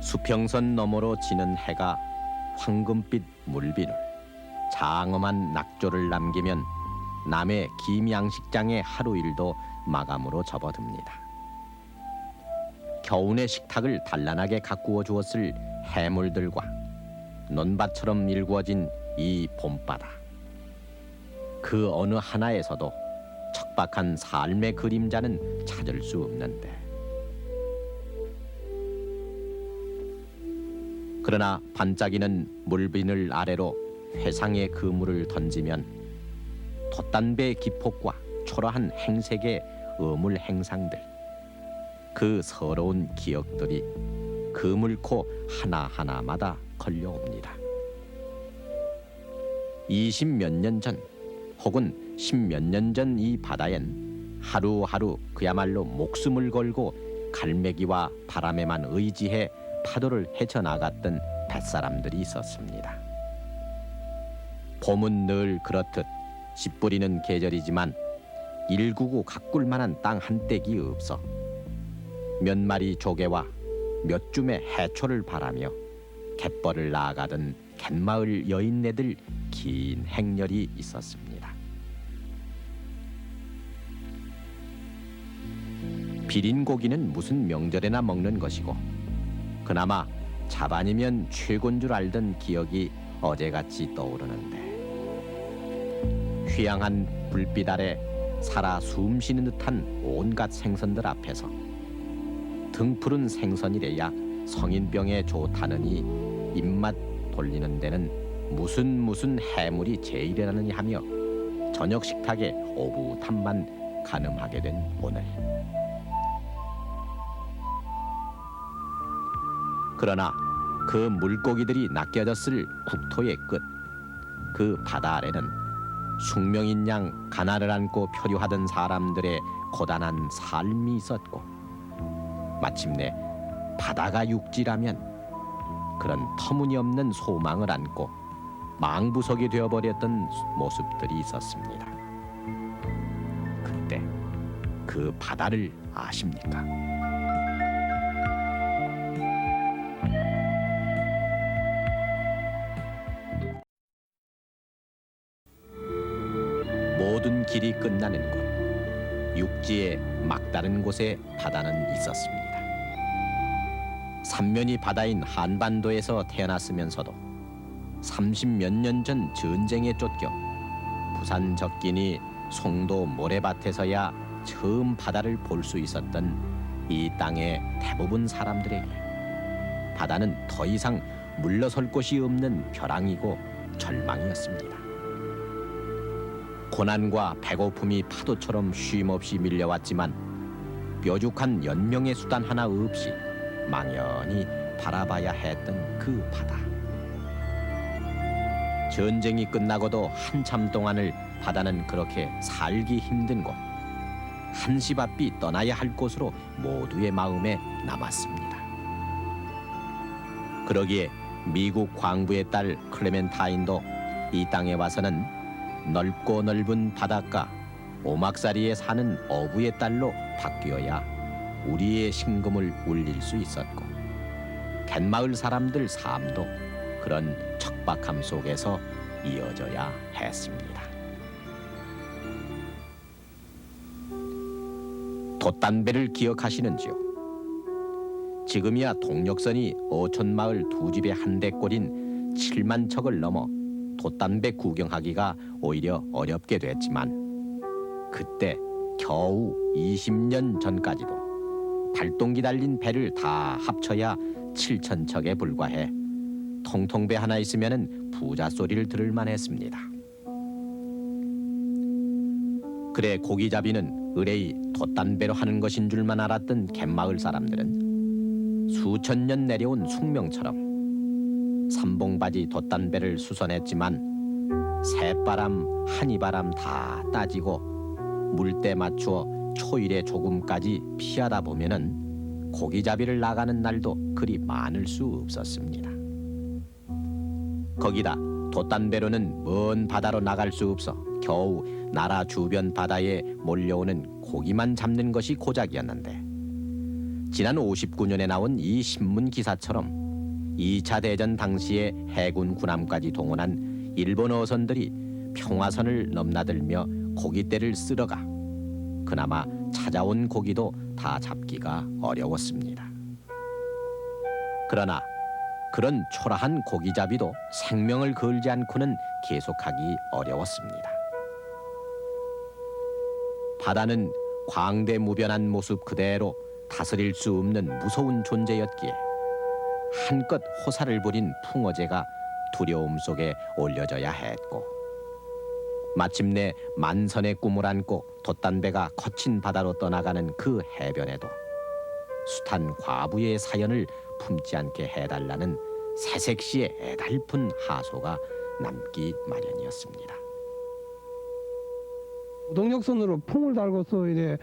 수평선 너머로 지는 해가 황금빛 물비늘, 장엄한 낙조를 남기면 남해 김양식장의 하루 일도 마감으로 접어듭니다. 겨우내 식탁을 단란하게 가꾸어 주었을 해물들과 논밭처럼 일구어진 이 봄바다, 그 어느 하나에서도 척박한 삶의 그림자는 찾을 수 없는데, 그러나 반짝이는 물비늘 아래로 회상의 그물을 던지면 돛단배의 기폭과 초라한 행색의 어물 행상들, 그 서러운 기억들이 그물코 하나하나마다 걸려옵니다. 20몇 년 전 혹은 10몇 년 전 이 바다엔 하루하루 그야말로 목숨을 걸고 갈매기와 바람에만 의지해 파도를 헤쳐나갔던 뱃사람들이 있었습니다. 봄은 늘 그렇듯 씨 뿌리는 계절이지만 일구고 가꿀 만한 땅 한 떼기 없어 몇 마리 조개와 몇 줌의 해초를 바라며 갯벌을 나아가던 갯마을 여인네들 긴 행렬이 있었습니다. 비린 고기는 무슨 명절에나 먹는 것이고, 그나마 자반이면 최고인 줄 알던 기억이 어제같이 떠오르는데, 휘황한 불빛 아래 살아 숨쉬는 듯한 온갖 생선들 앞에서 등푸른 생선이래야 성인병에 좋다느니 입맛 돌리는 데는 무슨 해물이 제일이라느니 하며 저녁 식탁에 오붓함만 가늠하게 된 오늘. 그러나 그 물고기들이 낚여졌을 국토의 끝, 그 바다 아래는 숙명인 양 가나를 안고 표류하던 사람들의 고단한 삶이 있었고, 마침내 바다가 육지라면 그런 터무니없는 소망을 안고 망부석이 되어버렸던 모습들이 있었습니다. 그때 그 바다를 아십니까? 모든 길이 끝나는 곳, 육지의 막다른 곳에 바다는 있었습니다. 삼면이 바다인 한반도에서 태어났으면서도 30몇 년 전 전쟁에 쫓겨 부산 적기니 송도 모래밭에서야 처음 바다를 볼 수 있었던 이 땅의 대부분 사람들에게 바다는 더 이상 물러설 곳이 없는 벼랑이고 절망이었습니다. 고난과 배고픔이 파도처럼 쉼없이 밀려왔지만 뾰족한 연명의 수단 하나 없이 망연히 바라봐야 했던 그 바다. 전쟁이 끝나고도 한참 동안을 바다는 그렇게 살기 힘든 곳, 한시바삐 떠나야 할 곳으로 모두의 마음에 남았습니다. 그러기에 미국 광부의 딸 클레멘타인도 이 땅에 와서는 넓고 넓은 바닷가 오막사리에 사는 어부의 딸로 바뀌어야 우리의 심금을 울릴 수 있었고, 갯마을 사람들 삶도 그런 척박함 속에서 이어져야 했습니다. 돛단배를 기억하시는지요? 지금이야 동력선이 어촌마을 두 집의 한대 꼴인 7만 척을 넘어 돛단배 구경하기가 오히려 어렵게 됐지만, 그때 겨우 20년 전까지도 발동기 달린 배를 다 합쳐야 7,000척에 불과해 통통배 하나 있으면은 부자 소리를 들을 만했습니다. 그래 고기잡이는 의뢰이 돛단배로 하는 것인 줄만 알았던 갯마을 사람들은 수천 년 내려온 숙명처럼 삼봉바지 돛단배를 수선했지만 새바람 한이바람 다 따지고 물때 맞추어 초일에 조금까지 피하다 보면은 고기잡이를 나가는 날도 그리 많을 수 없었습니다. 거기다 돛단배로는 먼 바다로 나갈 수 없어 겨우 나라 주변 바다에 몰려오는 고기만 잡는 것이 고작이었는데, 지난 59년에 나온 이 신문 기사처럼 2차 대전 당시에 해군 군함까지 동원한 일본 어선들이 평화선을 넘나들며 고깃대를 쓸어가 그나마 찾아온 고기도 다 잡기가 어려웠습니다. 그러나 그런 초라한 고기잡이도 생명을 걸지 않고는 계속하기 어려웠습니다. 바다는 광대무변한 모습 그대로 다스릴 수 없는 무서운 존재였기에 한껏 호사를 부린 풍어제가 두려움 속에 올려져야 했고, 마침내 만선의 꿈을 안고 돛단배가 거친 바다로 떠나가는 그 해변에도 숱한 과부의 사연을 품지 않게 해달라는 새색시의 애달픈 하소가 남기 마련이었습니다. 동력선으로 풍을 달고서 이제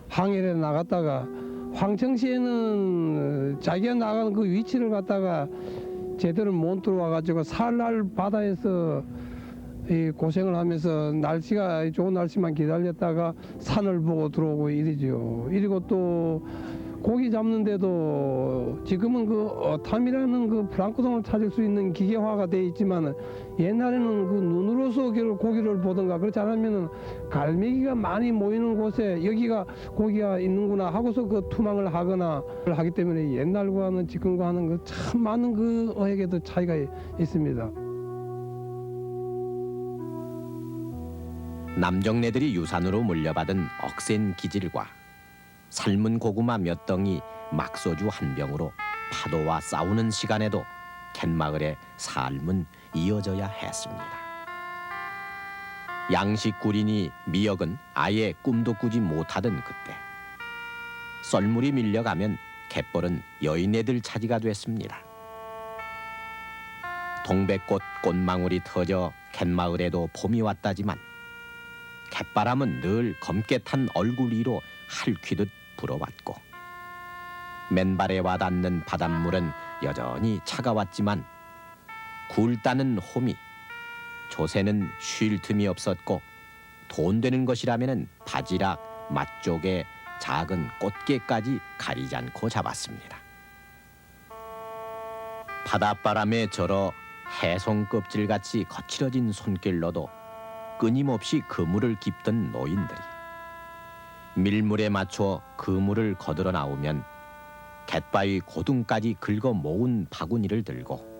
항해에 나갔다가 황청시에는 자기가 나가는 그 위치를 갖다가 제대로 못 들어와가지고 살날 바다에서 이 고생을 하면서 날씨가 좋은 날씨만 기다렸다가 산을 보고 들어오고 이러죠. 이리고 또 고기 잡는데도 지금은 그 어탐이라는 그 플랑크톤을 찾을 수 있는 기계화가 돼 있지만 옛날에는 그 눈으로서 고기를 보던가 그렇지 않으면은 갈매기가 많이 모이는 곳에 여기가 고기가 있는구나 하고서 그 투망을 하거나 하기 때문에 옛날과는 지금과는 그 참 많은 그 어획에도 차이가 있습니다. 남정네들이 유산으로 물려받은 억센 기질과 삶은 고구마 몇 덩이 막소주 한 병으로 파도와 싸우는 시간에도 갯마을의 삶은 이어져야 했습니다. 양식구리니 미역은 아예 꿈도 꾸지 못하던 그때 썰물이 밀려가면 갯벌은 여인네들 차지가 됐습니다. 동백꽃 꽃망울이 터져 갯마을에도 봄이 왔다지만 갯바람은 늘 검게 탄 얼굴 위로 할퀴듯 불어왔고 맨발에 와닿는 바닷물은 여전히 차가웠지만 굴 따는 호미, 조새는 쉴 틈이 없었고 돈 되는 것이라면 바지락, 맛조개, 작은 꽃게까지 가리지 않고 잡았습니다. 바닷바람에 절어 해송 껍질같이 거칠어진 손길로도 끊임없이 그물을 깁던 노인들이 밀물에 맞춰 그물을 거들어 나오면 갯바위 고둥까지 긁어 모은 바구니를 들고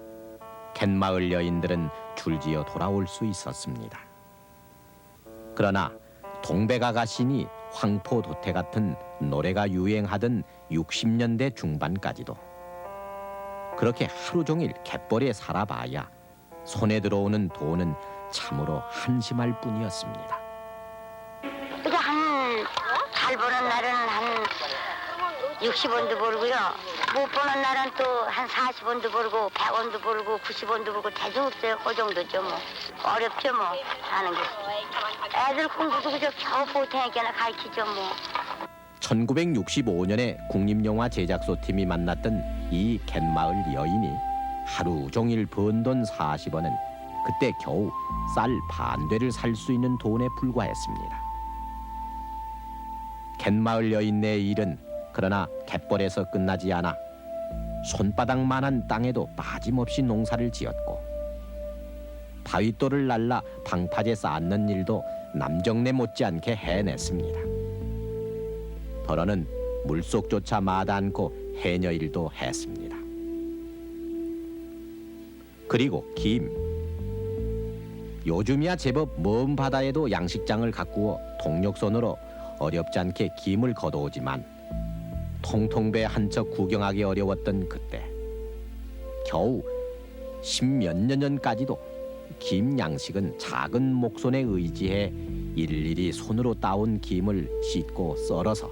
갯마을 여인들은 줄지어 돌아올 수 있었습니다. 그러나 동백아가씨니 황포도태 같은 노래가 유행하던 60년대 중반까지도 그렇게 하루 종일 갯벌에 살아봐야 손에 들어오는 돈은 참으로 한심할 뿐이었습니다. 잘 버는 날은 한 60원도 벌고요. 못 버는 날은 또 한 40원도 벌고 100원도 벌고 90원도 벌고 대중 없어요. 그 정도죠 뭐. 어렵죠 뭐 하는 게. 애들 공부도 그저 겨우 보태니까나 가르치죠 뭐. 1965년에 국립영화 제작소팀이 만났던 이 갯마을 여인이 하루 종일 번 돈 40원은 그때 겨우 쌀 반대를 살 수 있는 돈에 불과했습니다. 갯마을 여인네의 일은 그러나 갯벌에서 끝나지 않아 손바닥만한 땅에도 빠짐없이 농사를 지었고 바윗돌을 날라 방파제 쌓는 일도 남정네 못지않게 해냈습니다. 더러는 물속조차 마다 않고 해녀 일도 했습니다. 그리고 김. 요즘이야 제법 먼 바다에도 양식장을 가꾸어 동력선으로 어렵지 않게 김을 걷어오지만 통통배 한 척 구경하기 어려웠던 그때 겨우 10몇 년 전까지도 김 양식은 작은 목손에 의지해 일일이 손으로 따온 김을 씻고 썰어서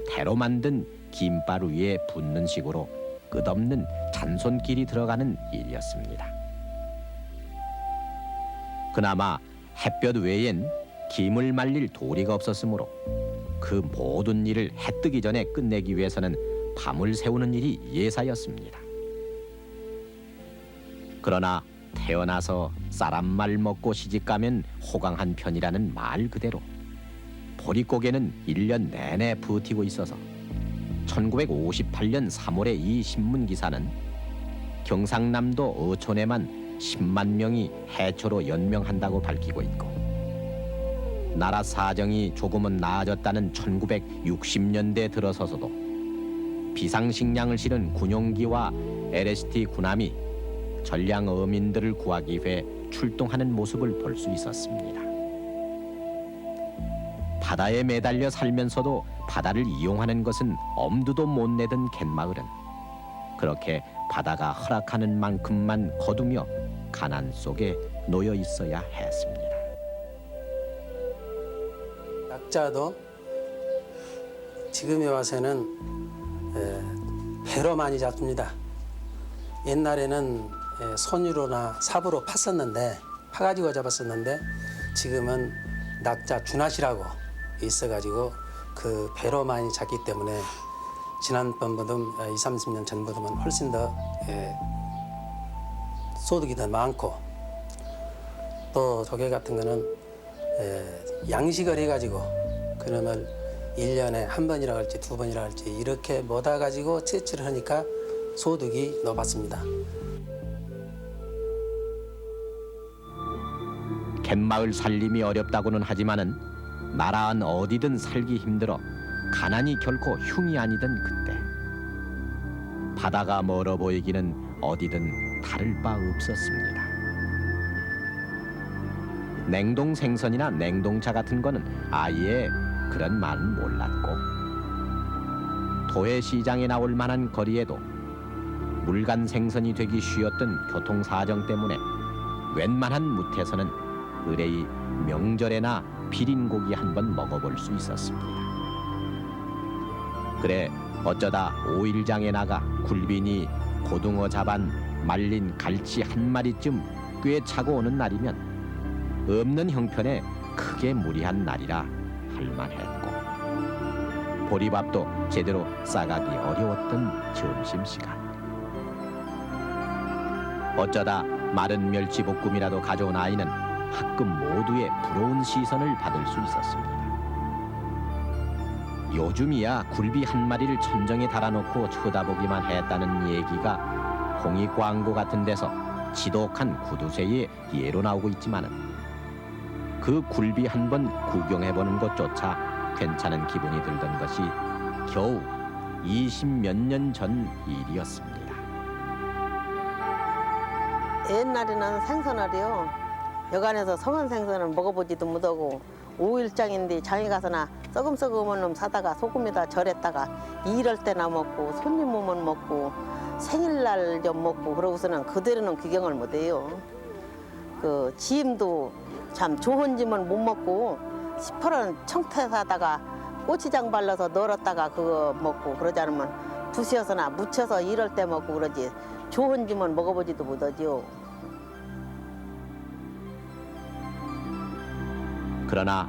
대로 만든 김발 위에 붓는 식으로 끝없는 잔손길이 들어가는 일이었습니다. 그나마 햇볕 외엔 김을 말릴 도리가 없었으므로 그 모든 일을 해 뜨기 전에 끝내기 위해서는 밤을 새우는 일이 예사였습니다. 그러나 태어나서 쌀 한 말 먹고 시집가면 호강한 편이라는 말 그대로 보릿고개는 1년 내내 버티고 있어서 1958년 3월의 이 신문 기사는 경상남도 어촌에만 10만 명이 해초로 연명한다고 밝히고 있고, 나라 사정이 조금은 나아졌다는 1960년대 들어서서도 비상식량을 실은 군용기와 LST 군함이 전량 어민들을 구하기 위해 출동하는 모습을 볼 수 있었습니다. 바다에 매달려 살면서도 바다를 이용하는 것은 엄두도 못 내던 갯마을은 그렇게 바다가 허락하는 만큼만 거두며 가난 속에 놓여 있어야 했습니다. 낙자도 지금에 와서는 배로 많이 잡습니다. 옛날에는 손으로나 삽으로 팠었는데, 파가지고 잡았었는데, 지금은 낙자 준하시라고 있어가지고 그 배로 많이 잡기 때문에 지난번보다 20, 30년 전보다는 훨씬 더 소득이 더 많고, 또 조개 같은 거는 양식을 해가지고 그놈을 1년에 한 번이라 할지 두 번이라 할지 이렇게 모아가지고 채취를 하니까 소득이 높았습니다. 갯마을 살림이 어렵다고는 하지만은 나라 어디든 살기 힘들어 가난이 결코 흉이 아니던 그때, 바다가 멀어 보이기는 어디든 다를 바 없었습니다. 냉동 생선이나 냉동차 같은 거는 아예 그런 말은 몰랐고, 도해시장에 나올 만한 거리에도 물간 생선이 되기 쉬웠던 교통사정 때문에 웬만한 무태서는 의뢰이 명절에나 비린고기 한번 먹어볼 수 있었습니다. 그래 어쩌다 오일장에 나가 굴비니 고등어 잡안 말린 갈치 한 마리쯤 꽤 차고 오는 날이면 없는 형편에 크게 무리한 날이라 할만했고, 보리밥도 제대로 싸가기 어려웠던 점심시간. 어쩌다 마른 멸치볶음이라도 가져온 아이는 학급 모두의 부러운 시선을 받을 수 있었습니다. 요즘이야 굴비 한 마리를 천정에 달아놓고 쳐다보기만 했다는 얘기가 공익 광고 같은 데서 지독한 구두쇠의 예로 나오고 있지만은, 그 굴비 한 번 구경해보는 것조차 괜찮은 기분이 들던 것이 겨우 20몇 년 전 일이었습니다. 옛날에는 생선알이요, 여간에서 성한 생선을 먹어보지도 못하고, 5일장인데 장에 가서나 썩음썩음한 놈 사다가 소금에다 절였다가 일할 때나 먹고 손님 오면 먹고 생일날 좀 먹고, 그러고서는 그대로는 구경을 못해요. 그 짐도 참 좋은 짐은 못 먹고 시퍼런 청태 사다가 고추장 발라서 널었다가 그거 먹고, 그러지 않으면 부셔서나 무쳐서 일할 때 먹고 그러지 좋은 짐은 먹어보지도 못하지요. 그러나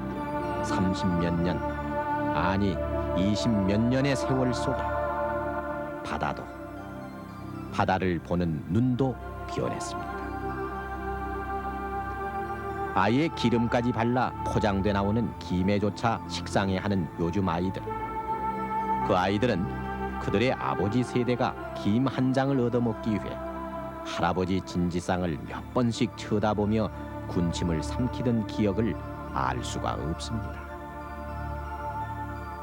30몇 년, 아니 20몇 년의 세월 속에 바다도, 바다를 보는 눈도 변했습니다. 아예 기름까지 발라 포장돼 나오는 김에조차 식상해 하는 요즘 아이들. 그 아이들은 그들의 아버지 세대가 김 한 장을 얻어먹기 위해 할아버지 진지상을 몇 번씩 쳐다보며 군침을 삼키던 기억을 알 수가 없습니다.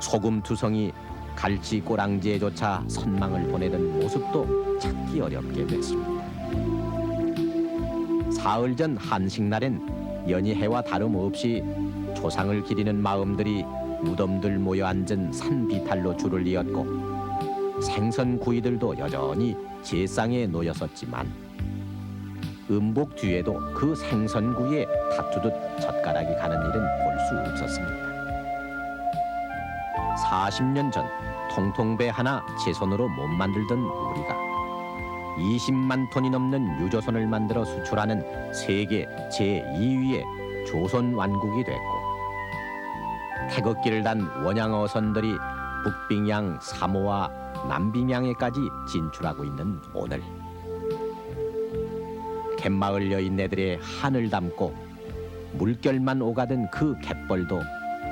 소금 투성이 갈치 꼬랑지에조차 선망을 보내던 모습도 찾기 어렵게 됐습니다. 사흘 전 한식날엔 연희해와 다름없이 조상을 기리는 마음들이 무덤들 모여 앉은 산비탈로 줄을 이었고, 생선 구이들도 여전히 제상에 놓였었지만 음복 뒤에도 그 생선구이에 다투듯 젓가락이 가는 일은 볼 수 없었습니다. 40년 전 통통배 하나 제 손으로 못 만들던 우리가 20만 톤이 넘는 유조선을 만들어 수출하는 세계 제2위의 조선 완국이 됐고, 태극기를 단 원양 어선들이 북빙양, 사모와 남빙양에까지 진출하고 있는 오늘, 갯마을 여인네들의 한을 담고 물결만 오가던 그 갯벌도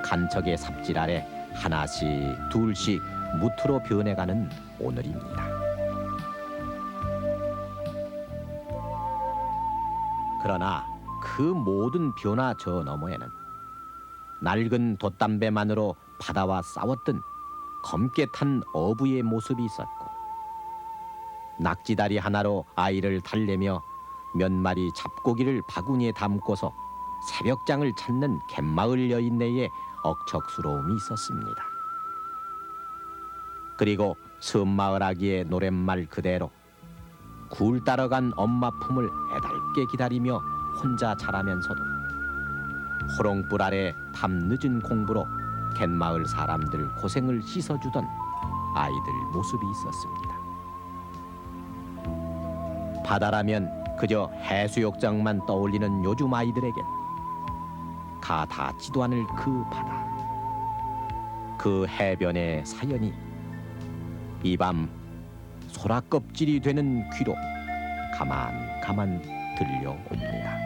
간척의 삽질 아래 하나씩 둘씩 무트로 변해가는 오늘입니다. 그러나 그 모든 변화 저 너머에는 낡은 돛담배만으로 바다와 싸웠던 검게 탄 어부의 모습이 있었고, 낙지다리 하나로 아이를 달래며 몇 마리 잡고기를 바구니에 담고서 새벽장을 찾는 갯마을 여인네의 억척스러움이 있었습니다. 그리고 섬마을 아기의 노랫말 그대로 굴 따라간 엄마 품을 애달게 기다리며 혼자 자라면서도 호롱불 아래 밤늦은 공부로 갯마을 사람들 고생을 씻어주던 아이들 모습이 있었습니다. 바다라면 그저 해수욕장만 떠올리는 요즘 아이들에겐 가 닿지도 않을 그 바다, 그 해변의 사연이 이 밤 소라껍질이 되는 귀로 가만 들려옵니다.